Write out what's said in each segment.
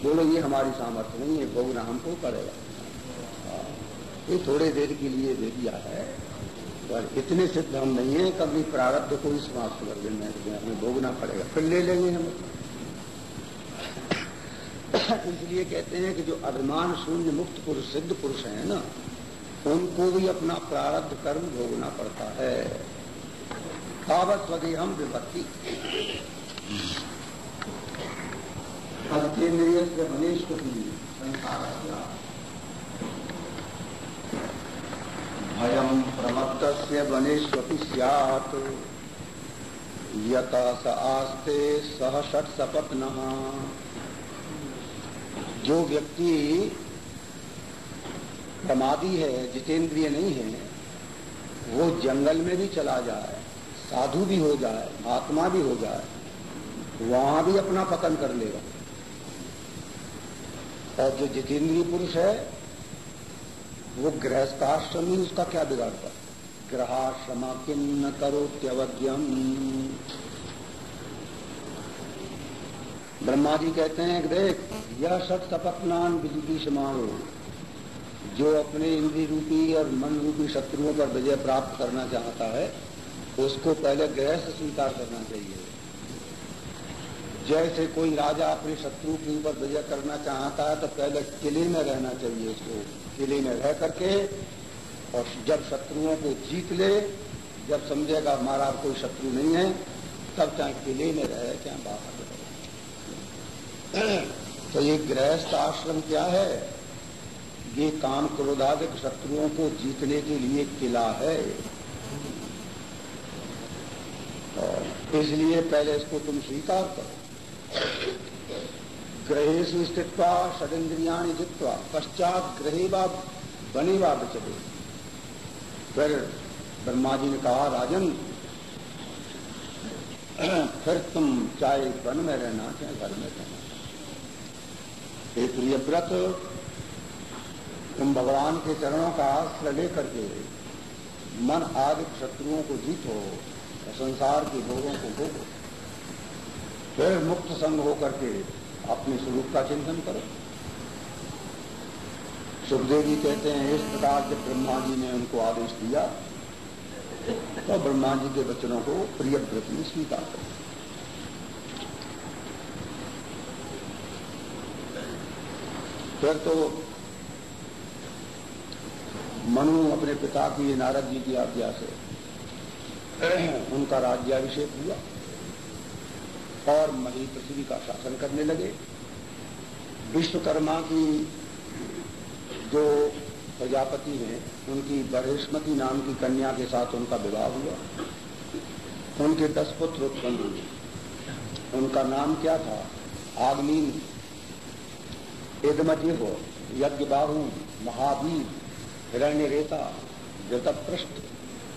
बोलो ये हमारी सामर्थ्य नहीं है, भोगना हमको पड़ेगा। ये थोड़े देर के लिए दे दिया है, पर इतने सिद्ध हम नहीं है, कभी प्रारब्ध को ही समाप्त कर देना है, हमें भोगना पड़ेगा, फिर ले लेंगे हम। इसलिए कहते हैं कि जो अभिमान शून्य मुक्त पुरुष, सिद्ध पुरुष है ना, उनको भी अपना प्रारब्ध कर्म भोगना पड़ता है। तावत स्वदेहम विभक्ति सत्येन्द्रिय से मनीष्पति संसार भयम प्रमत्तस्य वनेष्वपि स्यात् यथा स आस्ते सह षट् सपत्नः। जो व्यक्ति प्रमादी है, जितेंद्रिय नहीं है, वो जंगल में भी चला जाए, साधु भी हो जाए, महात्मा भी हो जाए, वहां भी अपना पतन कर लेगा। और जो जितेंद्रिय पुरुष है वो गृहस्थाश्रम ही उसका क्या बिगाड़ता है? गृहाश्रम किन्न करोत्यवज्ञम। ब्रह्मा जी कहते हैं कि देख, यह षट् सपत्नान विजिगीषमाणो, जो अपने इंद्रिय रूपी और मन रूपी शत्रुओं पर विजय प्राप्त करना चाहता है, उसको पहले गृहस्थ स्वीकार करना चाहिए। जैसे कोई राजा अपने शत्रु के ऊपर विजय करना चाहता है तो पहले किले में रहना चाहिए उसको, किले में रह करके, और जब शत्रुओं को जीत ले, जब समझेगा हमारा कोई शत्रु नहीं है, तब चाहे किले में रहे चाहे बाहर रहे। तो ये गृहस्थ आश्रम क्या है? ये काम क्रोधादिक शत्रुओं को जीतने के लिए किला है। और इसलिए पहले इसको तुम स्वीकार करो। ग्रहेषु स्थित्वा षडिंद्रियाणि जित्वा पश्चात ग्रहेवा बनेवा विचरे। फिर ब्रह्मा जी ने कहा, राजन फिर तुम चाहे वन में रहना चाहे घर में रहना, हे प्रियव्रत, तुम भगवान के चरणों का आश्रय लेकर के मन आदि शत्रुओं को जीतो और संसार के भोगों को भोगो, फिर मुक्त संग होकर के अपने स्वरूप का चिंतन करो। सुखदेव जी कहते हैं, इस प्रकार जब ब्रह्मा जी ने उनको आदेश दिया तो ब्रह्मा जी के वचनों को प्रियव्रत ने स्वीकार कर। फिर तो मनु अपने पिता की, नारद जी की आज्ञा से उनका राज्याभिषेक हुआ और मही पृथ्वी का शासन करने लगे। विश्वकर्मा की जो प्रजापति हैं, उनकी बृहस्पति नाम की कन्या के साथ उनका विवाह हुआ। उनके 10 पुत्र उत्पन्न हुए। उनका नाम क्या था? आग्नीन, एदमजिह्व, यज्ञबाहु, महावीर, हिरण्यरेता, जतपृष्ठ,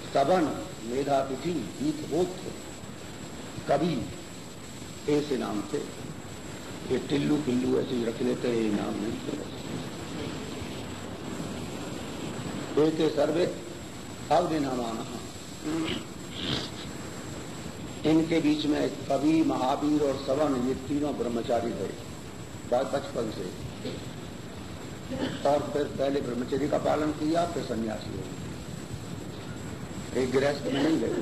स्तवन, मेधातिथि, गीतहोत्र, कवि, ऐसे नाम थे। ये टिल्लू पिल्लू ऐसे ही रख लेते हैं, ये नाम नहीं थे। एते सर्वे अवदिनामाना। इनके बीच में कवि, महावीर और सवन, ये तीनों ब्रह्मचारी थे बचपन से। और फिर पहले ब्रह्मचर्य का पालन किया, फिर सन्यासी हो गए, एक गृहस्थ में नहीं गए।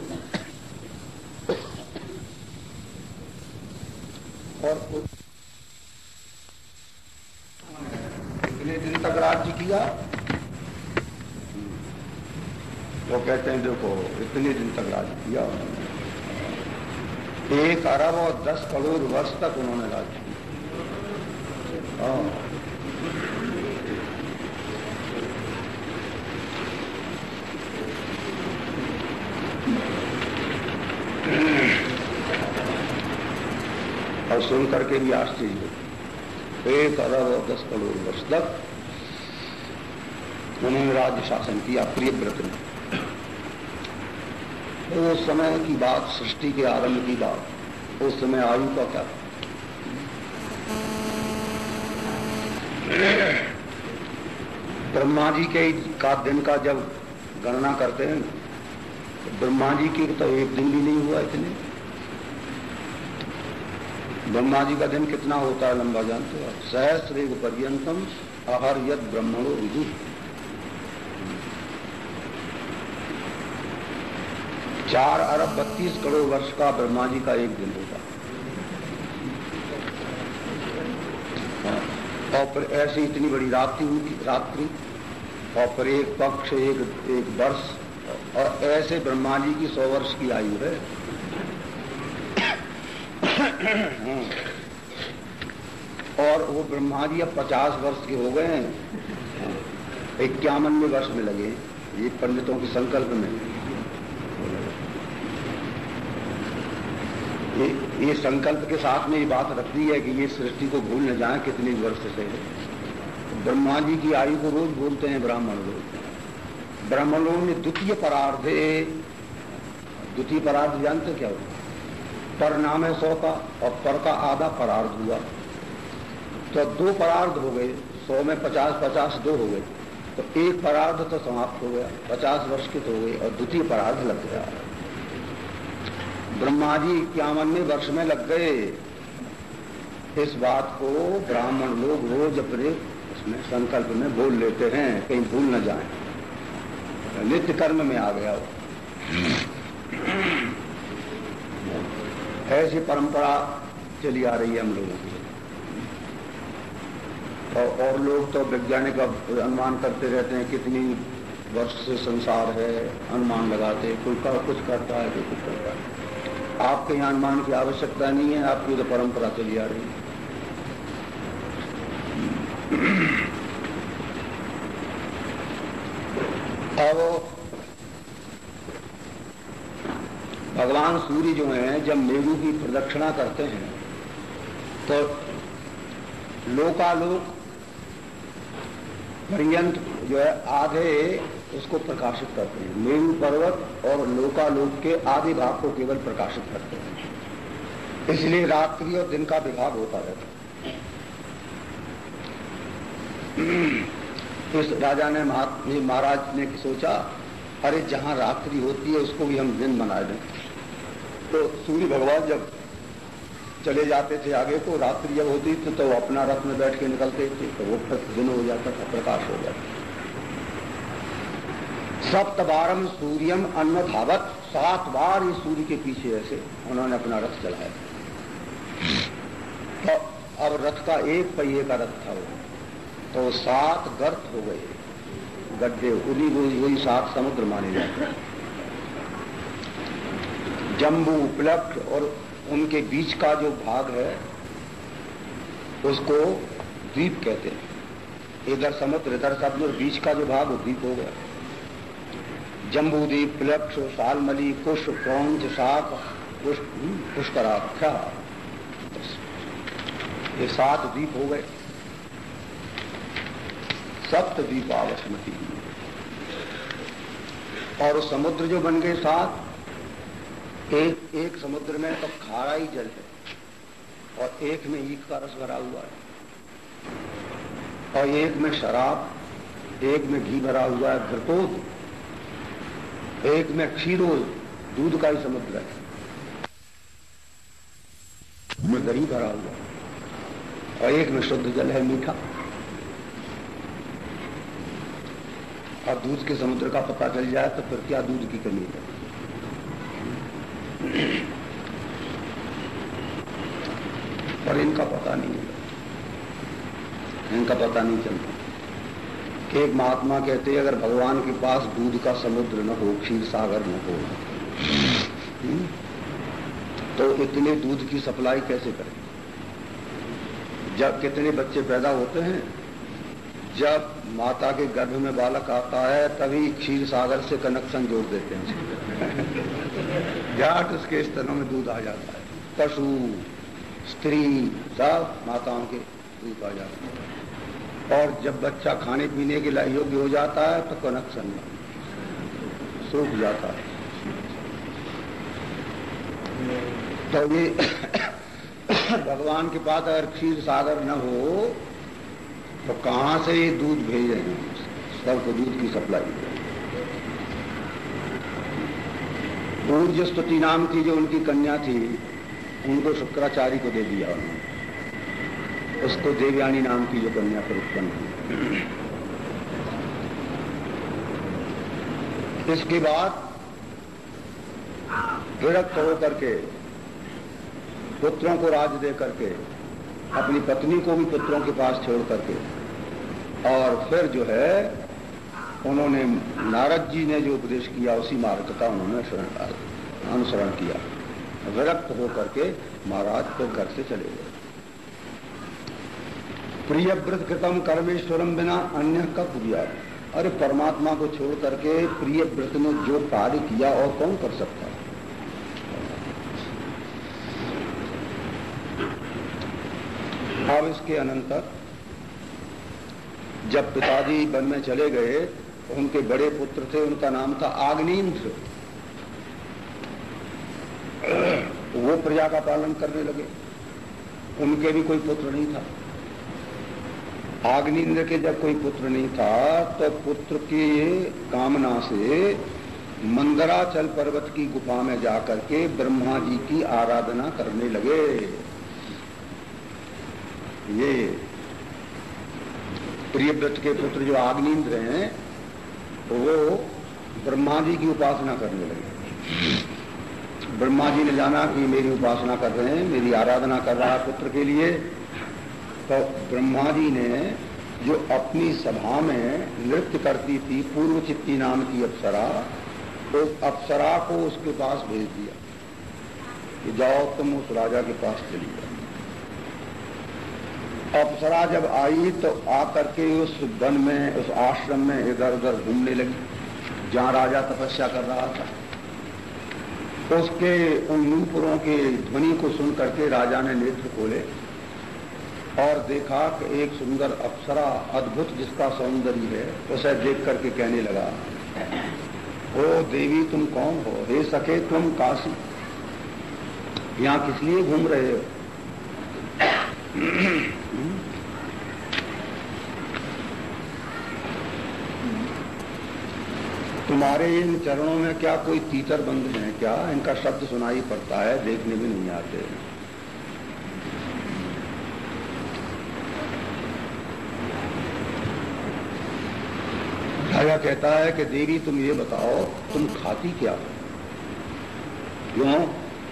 और इतने दिन तक राज्य किया। वो कहते हैं, देखो इतने दिन तक राज्य किया, 1 अरब और 10 करोड़ वर्ष तक उन्होंने राज्य किया। और सुन करके भी आश्चर्य, 1 अरब और 10 करोड़ वर्ष तक उन्होंने राज्य शासन किया प्रियव्रत ने। उस समय की बात, सृष्टि के आरंभ की बात, उस समय आयु का क्या, ब्रह्मा जी के का दिन का जब गणना करते हैं तो ब्रह्मा जी की तो एक दिन भी नहीं हुआ इतने। ब्रह्मा जी का दिन कितना होता है लंबा जानते हो? सहस्रेग पर्यंतम अहर यद ब्रह्मणो विदु। 4 अरब 32 करोड़ वर्ष का ब्रह्मा जी का एक दिन होता। और फिर ऐसी इतनी बड़ी रात्रि और फिर एक पक्ष एक वर्ष, और ऐसे ब्रह्मा जी की 100 वर्ष की आयु है। और वो ब्रह्मा जी अब 50 वर्ष के हो गए हैं, 51वें वर्ष में लगे ये पंडितों के संकल्प में। ये संकल्प के साथ में ये बात रख दी है कि ये सृष्टि को भूल न जाए कितने वर्ष से है। ब्रह्मा जी की आयु को रोज बोलते हैं ब्राह्मण लोग। ब्राह्मण लोगों ने द्वितीय परार्ध जानते क्या हो? पर नाम है 100 का और पर का आधा परार्ध हुआ, तो 2 परार्ध हो गए। 100 में 50 2 हो गए, तो एक परार्ध तो समाप्त हो गया, 50 वर्ष के तो हो गए, और द्वितीय परार्ध लग गया। ब्रह्मा जी 51वें वर्ष में लग गए। इस बात को ब्राह्मण लोग रोज अपने उसमें संकल्प में बोल लेते हैं, कहीं भूल न जाए। नित्य कर्म में आ गया वो। ऐसी परंपरा चली आ रही है हम लोगों की। और लोग तो वैज्ञानिक अनुमान करते रहते हैं कितनी वर्ष से संसार है, अनुमान लगाते, कोई कुछ करता है कोई कुछ करता है। आपके यहाँ अनुमान की आवश्यकता नहीं है, आपकी तो परंपरा चली आ रही है। अब भगवान सूर्य जो हैं जब मेरु की प्रदक्षिणा करते हैं तो लोकालोक पर्यंत जो है आधे उसको प्रकाशित करते हैं। मेरु पर्वत और लोकालोक के आधे भाग को केवल प्रकाशित करते हैं, इसलिए रात्रि और दिन का विभाग होता रहता है। इस राजा ने महाराज ने सोचा, अरे जहां रात्रि होती है उसको भी हम दिन बना दें। तो सूर्य भगवान जब चले जाते थे आगे को, रात्रि जब होती थी तो वो अपना रथ में बैठ के निकलते थे, तो वो फिर दिन हो जाता था, प्रकाश हो जाता। सप्तबारम सूर्यम अन्न धावत, 7 बार ये सूर्य के पीछे ऐसे उन्होंने अपना रथ चलाया। तो अब रथ का एक पहिए का रथ था वो, तो 7 गर्त हो गए, गड्ढे, वही 7 समुद्र माने जाते हैं। जम्बू उपलब्ध और उनके बीच का जो भाग है उसको द्वीप कहते हैं। इधर समुद्र इधर समुद्र, बीच का जो भाग वो द्वीप हो गया। जम्बू द्वीप, प्लक्ष, सालमली, कुश, क्रौंच, शाक, पुष्कराख्या, ये 7 द्वीप हो गए। सप्त द्वीपावसमति। और समुद्र जो बन गए 7, एक समुद्र में तो खारा ही जल है और एक में ईख का रस भरा हुआ है, और एक में शराब, एक में घी भरा हुआ है घृतोद, एक में क्षीरोद, दूध का ही समुद्र है, में दही भरा हुआ है, और एक में शुद्ध जल है मीठा। और दूध के समुद्र का पता चल जाए तो फिर क्या दूध की कमी है। पर इनका पता नहीं है, इनका पता नहीं चलता। एक महात्मा कहते हैं, अगर भगवान के पास दूध का समुद्र न हो, क्षीर सागर न हो, तो इतने दूध की सप्लाई कैसे करें? जब कितने बच्चे पैदा होते हैं, जब माता के गर्भ में बालक आता है तभी क्षीर सागर से कनेक्शन जोड़ देते हैं। जाट उसके स्तनों में दूध आ जाता है। पशु, स्त्री, सब माताओं के दूध आ जाता है। और जब बच्चा खाने पीने के लिए योग्य हो जाता है तो कनेक्शन सूख जाता है। तो ये भगवान के पास अगर क्षीर सागर न हो तो कहां से ये दूध भेजेंगे? सबको दूध की सप्लाई। ऊर्ज स्तुति नाम की जो उनकी कन्या थी, उनको शुक्राचार्य को दे दिया उन्होंने। उसको देवयानी नाम की जो कन्या पर उत्पन्न हुई। इसके बाद विरक्त होकर के पुत्रों को राज दे करके अपनी पत्नी को भी पुत्रों के पास छोड़ करके और फिर जो है उन्होंने नारद जी ने जो उपदेश किया उसी मार्ग का उन्होंने अनुसरण किया। विरक्त होकर के महाराज फिर घर से चले गए। प्रियव्रत कृतम कर्मेश्वरम बिना अन्य का पूजा। अरे परमात्मा को छोड़ करके प्रियव्रत ने जो कार्य किया और कौन कर सकता है। अब इसके अनंतर जब पिताजी वन में चले गए तो उनके बड़े पुत्र थे, उनका नाम था आग्नेन्द्र। वो प्रजा का पालन करने लगे। उनके भी कोई पुत्र नहीं था। आग्नेन्द्र के जब कोई पुत्र नहीं था तो पुत्र की कामना से मंदराचल पर्वत की गुफा में जाकर के ब्रह्मा जी की आराधना करने लगे। ये प्रियव्रत के पुत्र जो आग्नेन्द्र हैं वो ब्रह्मा जी की उपासना करने लगे। ब्रह्मा जी ने जाना कि मेरी उपासना कर रहे हैं, मेरी आराधना कर रहा है पुत्र के लिए। तो ब्रह्मा जी ने जो अपनी सभा में नृत्य करती थी पूर्वचित्ती नाम की अप्सरा, तो अप्सरा को उसके पास भेज दिया कि जाओ तुम उस राजा के पास चली जाओ। अप्सरा जब आई तो आकर के उस वन में उस आश्रम में इधर उधर घूमने लगी जहां राजा तपस्या कर रहा था। उसके उन नूपुरों के ध्वनि को सुन करके राजा ने नेत्र खोले और देखा कि एक सुंदर अप्सरा अद्भुत जिसका सौंदर्य है, उसे देख करके कहने लगा, ओ देवी तुम कौन हो? हे सखे तुम काशी यहां किस लिए घूम रहे हो? तुम्हारे इन चरणों में क्या कोई तीतर बंद हैं क्या? इनका शब्द सुनाई पड़ता है, देखने भी नहीं आते। राजा कहता है कि देवी तुम ये बताओ तुम खाती क्या हो? क्यों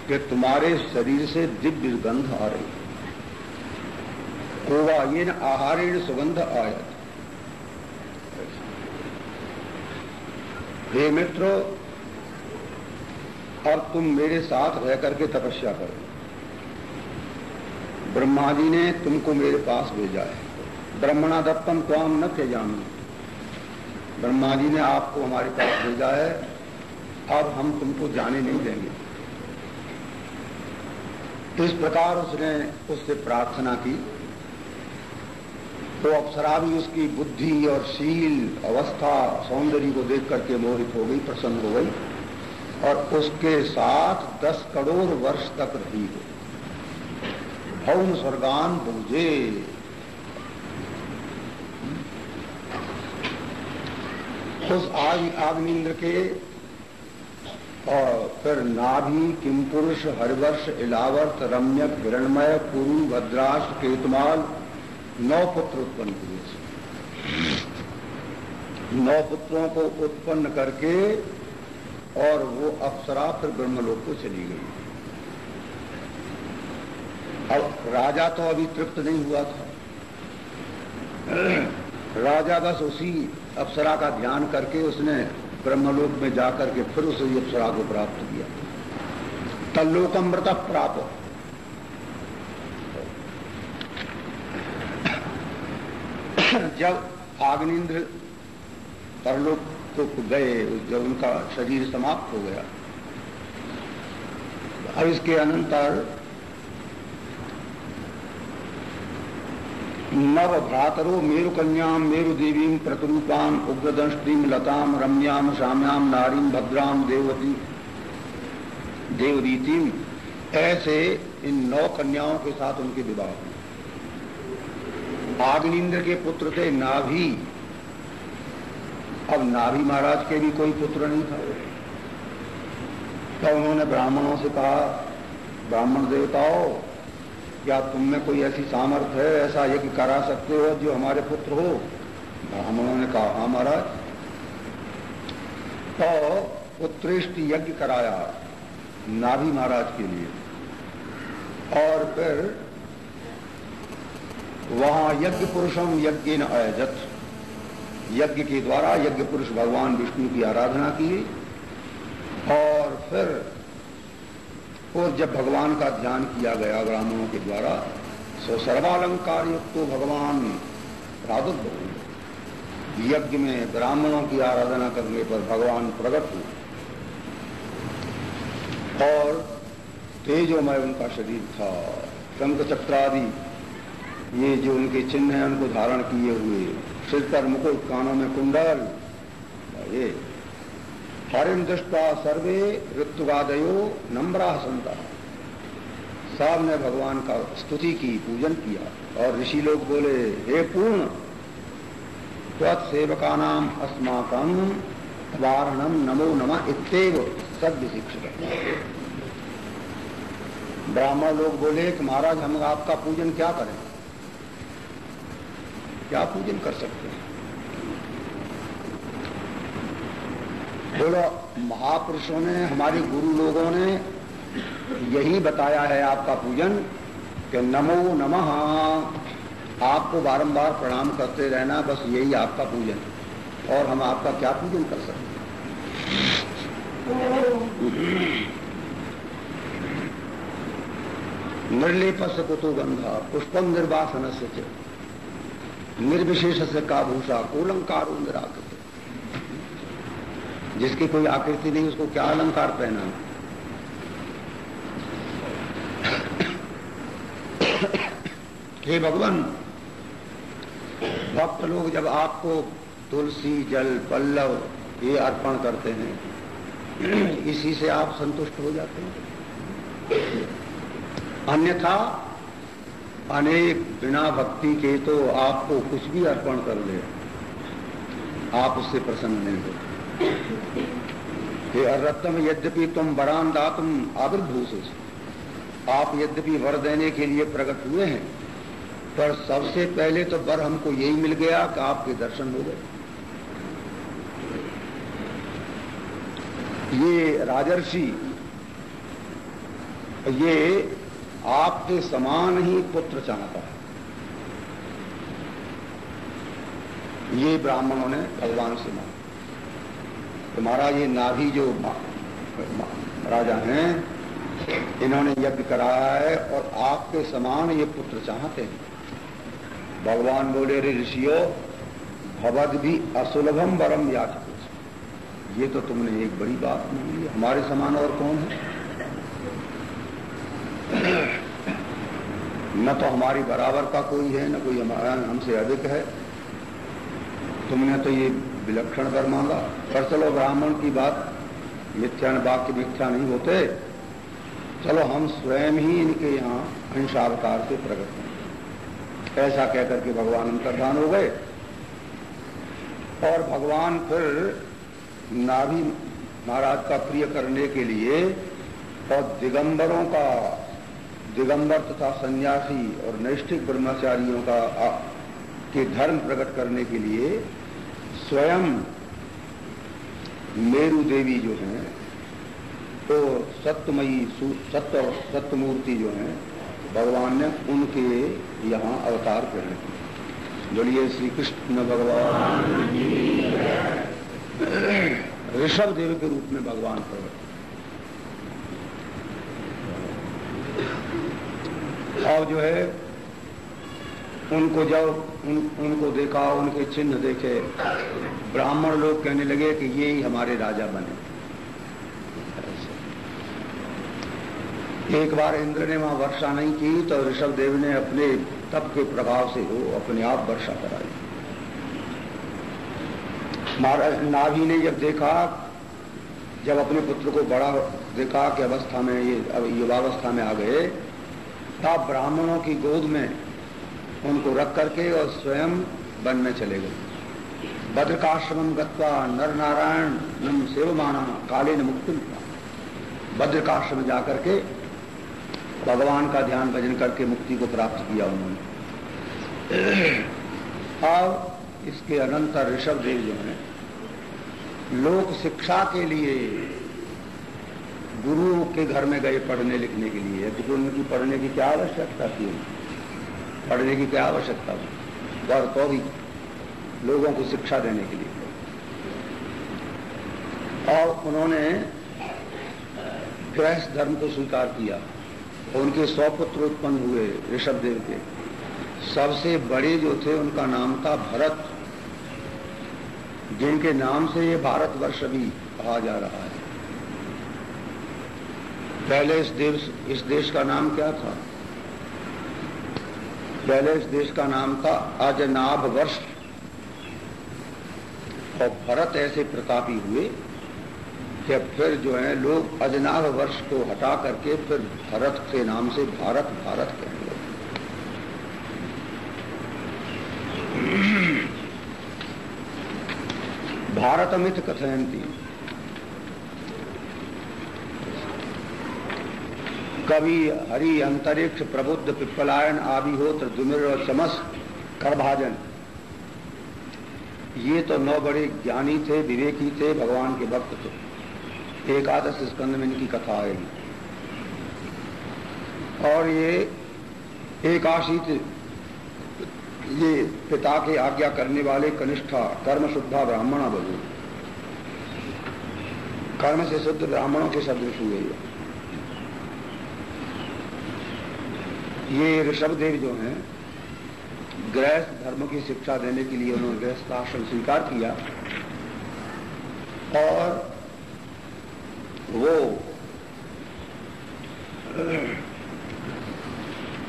कि तुम्हारे शरीर से दिव्य गंध आ रही। कोवा ये न आहारेण सुगंध आयत। हे मित्र, अब तुम मेरे साथ रह करके तपस्या करो। ब्रह्मा जी ने तुमको मेरे पास भेजा है। ब्रह्मणा दत्तम त्वाम न त्यजामि। ब्रह्मा जी ने आपको हमारे पास भेजा है, अब हम तुमको जाने नहीं देंगे। इस प्रकार उसने उससे प्रार्थना की तो अप्सरा भी उसकी बुद्धि और शील अवस्था सौंदर्य को देख करके मोहित हो गई, प्रसन्न हो गई और उसके साथ 10 करोड़ वर्ष तक रही हो। भौम स्वर्गान भुजे। उस आग्नेन्द्र के और फिर नाभि किमपुरुष हरिवर्ष इलावर्त रम्यक हिरणमय कुरु भद्राश केतुमाल 9 पुत्र उत्पन्न किए। 9 पुत्रों को उत्पन्न करके और वो अप्सरा फिर ब्रह्मलोक को चली गई। अब राजा तो अभी तृप्त नहीं हुआ था। राजा बस उसी अप्सरा का ध्यान करके उसने ब्रह्मलोक में जाकर के फिर उसे अप्सरा को प्राप्त किया। तल्लोकमृत प्राप्त। जब आग्नेन्द्र परलोक को गए, जब उनका शरीर समाप्त हो गया, अब इसके अनंतर नव भ्रातरो मेरु कन्याम मेरु देवीम प्रतिरूपाम उग्रदंष्टीम लताम रम्याम श्याम्याम नारीम भद्राम देवती देवरीतिम, ऐसे इन 9 कन्याओं के साथ उनके विवाह हुए। आग्नेन्द्र के पुत्र थे नाभि। अब नाभि महाराज के भी कोई पुत्र नहीं था। तो उन्होंने ब्राह्मणों से कहा ब्राह्मण देवताओं, क्या तुम में कोई ऐसी सामर्थ्य है, ऐसा यज्ञ करा सकते हो जो हमारे पुत्र हो? ब्राह्मणों ने कहा, हाँ महाराज। तो उत्कृष्ट यज्ञ कराया नाभि महाराज के लिए, और फिर वहां यज्ञ पुरुषम यज्ञ न अयजत, यज्ञ के द्वारा यज्ञ पुरुष भगवान विष्णु की आराधना की। और फिर और जब भगवान का ध्यान किया गया ब्राह्मणों के द्वारा, सो सर्वालंकार युक्त तो भगवान प्रादुर्भव, यज्ञ में ब्राह्मणों की आराधना करने पर भगवान प्रकट हुए और तेजोमय उनका शरीर था। शंख चक्रादि ये जो उनके चिन्ह हैं उनको धारण किए हुए, सिर पर मुकुट, कानों में कुंडल, ये हरिम दृष्टा सर्वे ऋतुगादयो नम्रा संता, सब ने भगवान का स्तुति की, पूजन किया। और ऋषि लोग बोले, हे पूर्ण त्वत्सेवकानाम अस्माकं वारणम नमो नमः इत्येव सद्य शिक्षित। ब्राह्मण लोग बोले कि महाराज हम आपका पूजन क्या करें, क्या पूजन कर सकते हैं? बोलो, महापुरुषों ने, हमारे गुरु लोगों ने यही बताया है आपका पूजन कि नमो नमः, आपको बारंबार प्रणाम करते रहना, बस यही आपका पूजन है, और हम आपका क्या पूजन कर सकते हैं? निर्लेपस्य कुतो गंधा पुष्पम निर्वासन से निर्विशेष से का भूषा कोलंकारो निराकृत, जिसकी कोई आकृति नहीं उसको क्या अलंकार पहना? हे भगवान, भक्त लोग जब आपको तुलसी, जल, पल्लव ये अर्पण करते हैं, इसी से आप संतुष्ट हो जाते हैं। अन्यथा अनेक बिना भक्ति के तो आपको कुछ भी अर्पण कर ले, आप उससे प्रसन्न नहीं होते। हे अर्रत्तम यद्यपि तुम वरान दातुम आविर्भूषे, आप यद्यपि वर देने के लिए प्रकट हुए हैं, पर सबसे पहले तो वर हमको यही मिल गया कि आपके दर्शन हो गए। ये राजर्षि, ये आपके समान ही पुत्र चाहता है। ये ब्राह्मणों ने भगवान से मांगा। तुम्हारा ये नाभि जो राजा हैं, इन्होंने यज्ञ कराया है और आपके समान ये पुत्र चाहते हैं। भगवान बोले, रे ऋषियों, भवद भी असुलभम वरम याचको, ये तो तुमने एक बड़ी बात मांगी, हमारे समान और कौन है? न तो हमारी बराबर का कोई है, न कोई हमारा हमसे अधिक है। तुमने तो ये विलक्षण वर मांगा। पर चलो, ब्राह्मण की बात मिथ्या, वाक्य मिथ्या नहीं होते, चलो हम स्वयं ही इनके यहाँ अंशावतार से प्रकट हैं। ऐसा कहकर के भगवान अंतर्धान हो गए। और भगवान फिर नाभि महाराज का प्रिय करने के लिए और दिगंबरों का, दिगंबर तथा सन्यासी और नैष्ठिक ब्रह्मचारियों का के धर्म प्रकट करने के लिए स्वयं मेरु देवी जो हैं, तो सत्यमयी सत्यमूर्ति जो हैं, भगवान ने उनके यहाँ अवतार ग्रहण किए। बोलिए श्री कृष्ण भगवान। ऋषभ देव के रूप में भगवान प्रकट। और जो है उनको जब उनको देखा, उनके चिन्ह देखे, ब्राह्मण लोग कहने लगे कि ये ही हमारे राजा बने। एक बार इंद्र ने वहां वर्षा नहीं की तो ऋषभ देव ने अपने तप के प्रभाव से वो अपने आप वर्षा कराई। नाभि ने जब देखा, जब अपने पुत्र को बड़ा देखा कि अवस्था में ये अब युवावस्था में आ गए, तब ब्राह्मणों की गोद में उनको रख करके और स्वयं वन में चले गए। बद्रिकाश्रमम गत्वा नर नारायण नम सेवमाना काले न मुक्ति। बद्रिकाश्रम जाकर के भगवान का ध्यान भजन करके मुक्ति को प्राप्त किया उन्होंने। अब इसके अनंतर ऋषभ देव जो है लोक शिक्षा के लिए गुरु के घर में गए पढ़ने लिखने के लिए, क्योंकि उनकी पढ़ने की क्या आवश्यकता थी, पढ़ने की क्या आवश्यकता थी, और तो भी लोगों को शिक्षा देने के लिए। और उन्होंने गृहस्थ धर्म को स्वीकार किया। उनके 100 पुत्र उत्पन्न हुए ऋषभ देव के। सबसे बड़े जो थे उनका नाम था भरत, जिनके नाम से ये भारतवर्ष अभी कहा जा रहा है। पहले इस देश का नाम क्या था? पहले इस देश का नाम था अजनाभ वर्ष, और भरत ऐसे प्रतापी हुए कि फिर जो है लोग अजनाभ वर्ष को हटा करके फिर भरत के नाम से भारत भारत कहते हैं। भारतमित कथयन्ति, कवि हरि अंतरिक्ष प्रबुद्ध पिप्पलायन आविहोत्र दुमिर और चमस करभाजन, ये तो 9 बड़े ज्ञानी थे, विवेकी थे, भगवान के भक्त थे। 11 स्कंद में इनकी कथा आएगी। और ये 81 ये पिता के आज्ञा करने वाले कनिष्ठा कर्म शुद्धा ब्राह्मणा बधू, कर्म से शुद्ध ब्राह्मणों के सदृश हुए। ये ऋषभ देव जो हैं गृहस्थ धर्म की शिक्षा देने के लिए उन्होंने गृहस्थ आश्रम स्वीकार किया, और वो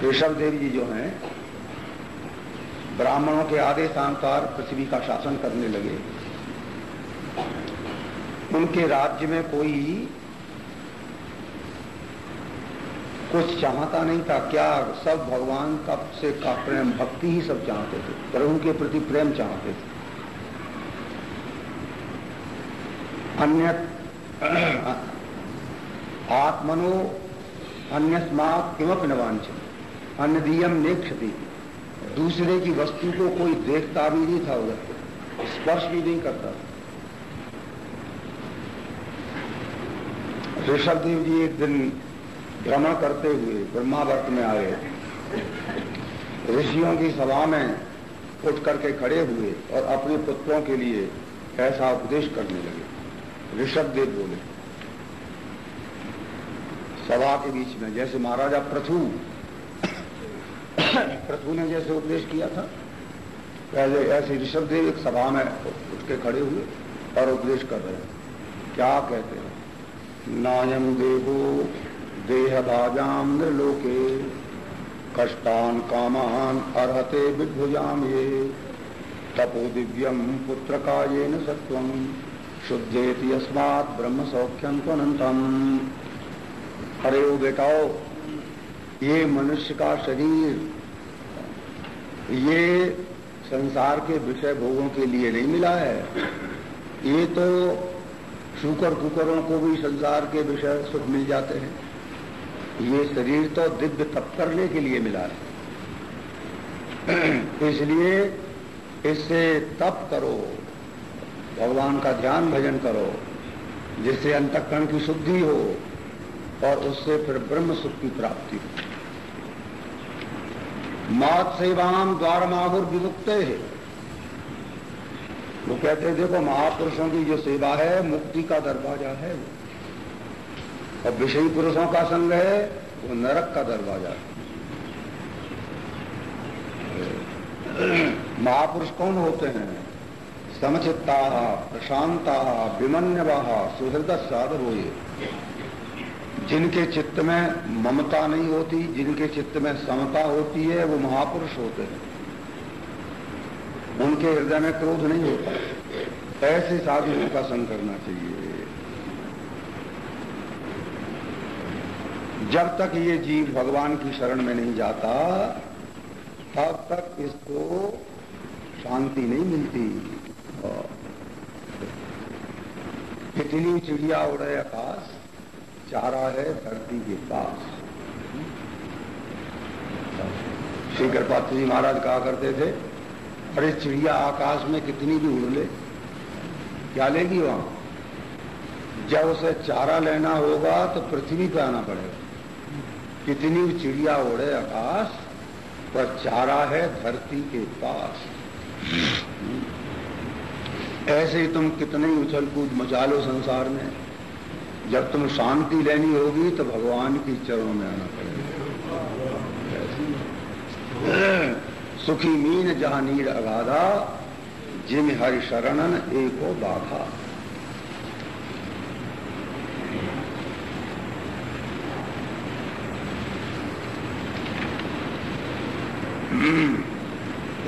ऋषभ देव जी जो हैं ब्राह्मणों के आदेशानुसार पृथ्वी का शासन करने लगे। उनके राज्य में कोई कुछ चाहता नहीं था, क्या सब भगवान का से का प्रेम भक्ति ही सब चाहते थे, प्रभु के प्रति प्रेम चाहते थे। अन्य आत्मनो अन्यस्मात् किमपि न वांछति अन्यदीयम नेक्षति, दूसरे की वस्तु को कोई देखता भी नहीं था, उधर स्पर्श भी नहीं करता। ऋषभ देव जी एक दिन भ्रमण करते हुए ब्रह्मावर्त में आए, ऋषियों की सभा में उठ करके खड़े हुए और अपने पुत्रों के लिए ऐसा उपदेश करने लगे। ऋषभ देव बोले सभा के बीच में, जैसे महाराजा पृथु ने जैसे उपदेश किया था, पहले ऐसे ऋषभ देव एक सभा में उठ के खड़े हुए और उपदेश कर रहे हैं। क्या कहते हैं? नायम देवो देह भाजाम नृलोके कष्टान कामान अर्हते विभुजाम ये तपो दिव्यम पुत्र कायेन सत्वम शुद्धेति यस्मात् ब्रह्म सौख्यम त्वनंतम। अरे वो बेटाओ, ये मनुष्य का शरीर ये संसार के विषय भोगों के लिए नहीं मिला है। ये तो शुकर कुकरों को भी संसार के विषय सुख मिल जाते हैं। ये शरीर तो दिव्य तप करने के लिए मिला है। इसलिए इससे तप करो, भगवान का ध्यान भजन करो, जिससे अंतःकरण की शुद्धि हो और उससे फिर ब्रह्म सुख की प्राप्ति हो। मात सेवाम द्वारमाहुर विमुक्ते है। वो कहते हैं देखो महापुरुषों की जो सेवा है मुक्ति का दरवाजा है वो, और विषयी पुरुषों का संग है वो नरक का दरवाजा है। महापुरुष कौन होते हैं? समचित्ता प्रशांता विमन्यवा सुहृद साधव, ये जिनके चित्त में ममता नहीं होती, जिनके चित्त में समता होती है, वो महापुरुष होते हैं। उनके हृदय में क्रोध नहीं होता। ऐसे साधुओं का संग करना चाहिए। जब तक ये जीव भगवान की शरण में नहीं जाता तब तक इसको शांति नहीं मिलती। तितली चिड़िया उड़े आकाश, चारा है धरती के पास। श्री कृपात्री जी महाराज कहा करते थे, अरे चिड़िया आकाश में कितनी भी उड़ ले, क्या लेगी वहां? जब उसे चारा लेना होगा तो पृथ्वी पे आना पड़ेगा। कितनी भी चिड़िया उड़े आकाश पर चारा है धरती के पास। ऐसे ही तुम कितने ही उछल कूद मचा लो संसार में, जब तुम शांति लेनी होगी तो भगवान की चरणों में आना पड़ेगा। सुखी मीन जहां नीर अगाधा, जिम हरि शरणन एको बाधा।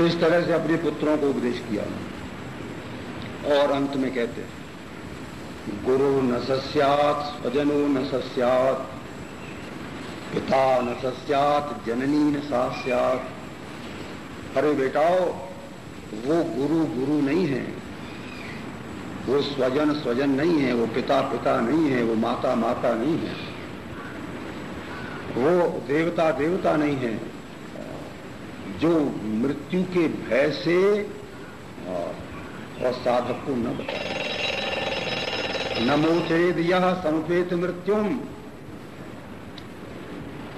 इस तरह से अपने पुत्रों को उपदेश किया और अंत में कहते, गुरु न सस्यात् स्वजनो न सस्यात्, पिता न सस्यात् जननी न सास्यात्। अरे बेटाओ, वो गुरु गुरु नहीं है, वो स्वजन स्वजन नहीं है, वो पिता पिता नहीं है, वो माता माता नहीं है, वो देवता देवता नहीं है, जो मृत्यु के भय से और साधक को न बताए। नमोचेद यह समुपेत मृत्युम।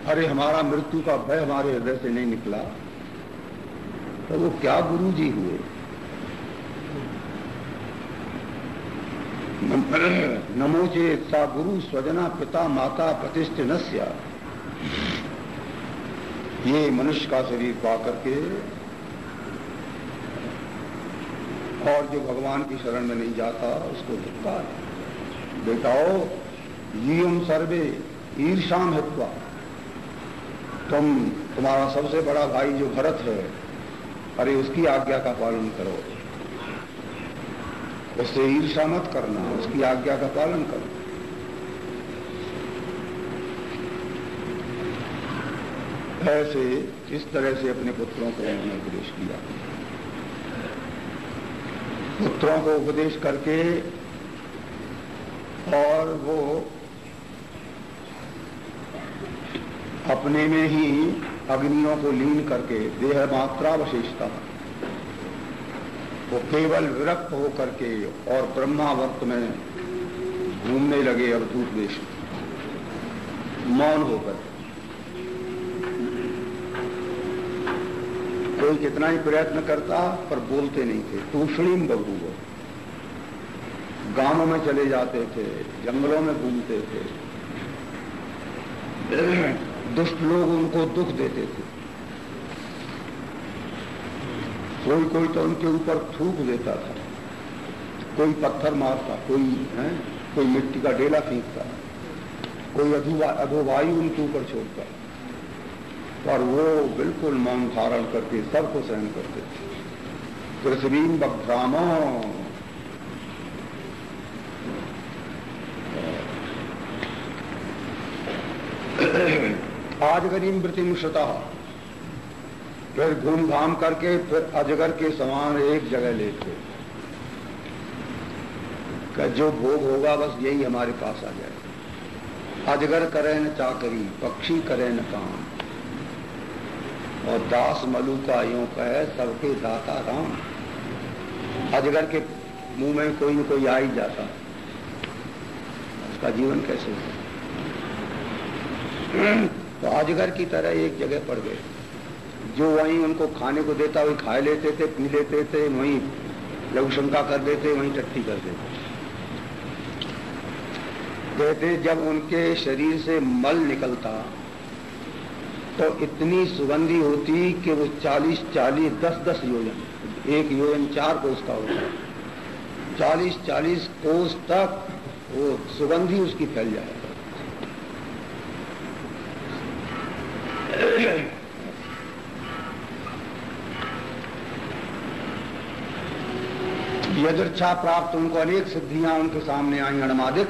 अरे हमारा मृत्यु का भय हमारे हृदय से नहीं निकला तो वो क्या गुरु जी हुए? नमोचेत सा गुरु स्वजना पिता माता प्रतिष्ठ नस्या। ये मनुष्य का शरीर पा करके और जो भगवान की शरण में नहीं जाता उसको लिखता है, बेटाओ यूयम सर्वे ईर्षाम हित्वा। तुम्हारा सबसे बड़ा भाई जो भरत है, अरे उसकी आज्ञा का पालन करो, उससे ईर्षा मत करना, उसकी आज्ञा का पालन करो। ऐसे इस तरह से अपने पुत्रों को उन्होंने उपदेश किया। पुत्रों को उपदेश करके और वो अपने में ही अग्नियों को लीन करके देह मात्रावशेषता, वो केवल विरक्त हो करके और ब्रह्मावर्त में घूमने लगे अवधूत वेश, मौन होकर। कोई कितना ही प्रयत्न करता पर बोलते नहीं थे। तूषणीम बबूव, गांवों में चले जाते थे, जंगलों में घूमते थे, दुष्ट लोग उनको दुख देते थे, कोई कोई तो उनके ऊपर थूक देता था, कोई पत्थर मारता, कोई मिट्टी का डेला फेंकता, कोई अधोवायु उनके ऊपर छोड़ता, पर वो बिल्कुल मौन धारण करके सबको सहन करते थे। पृथ्वीम बभ्रामो, आजगरीम वृत्तिम श्रुता, फिर घूम घाम करके फिर अजगर के समान एक जगह लेते कि जो भोग होगा बस यही हमारे पास आ जाए। अजगर करे न चाकरी, पक्षी करे न काम, और दास मलूका यूं कहे सबके दाता राम। अजगर के मुंह में कोई न कोई आ ही जाता, उसका जीवन कैसे होगा? तो अजगर की तरह एक जगह पड़ गए, जो वहीं उनको खाने को देता वही खा लेते थे, पी लेते थे, वहीं लघुशंका कर देते, वहीं टट्टी कर देते। कहते जब उनके शरीर से मल निकलता तो इतनी सुगंधी होती कि वो 40-40, 10-10 योजन, एक योजन 4 कोस का होता, 40-40 कोस तक वो सुगंधी उसकी फैल जाए। यदृच्छा प्राप्त उनको अनेक सिद्धियां उनके सामने आई अणमादिक,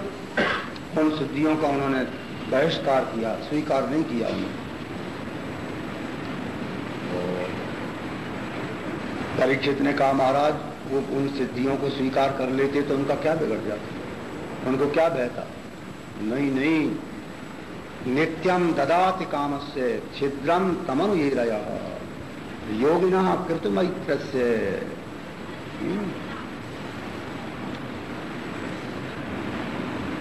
उन सिद्धियों का उन्होंने बहिष्कार किया, स्वीकार नहीं किया उन्होंने। परीक्षित ने कहा महाराज वो उन सिद्धियों को स्वीकार कर लेते तो उनका क्या बिगड़ जाता, उनको क्या बहता? नहीं नहीं, नित्यम ददाति कामस्य छिद्रम तमनु ये रया। योगिना कृतमैत्रस्य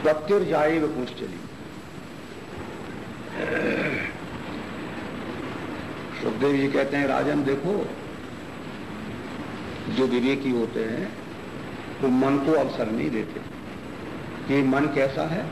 प्रत्युर्जाएव पुंश्चली। सुखदेव जी कहते हैं राजन देखो, जो विवेकी होते हैं वो मन को अवसर नहीं देते कि मन कैसा है,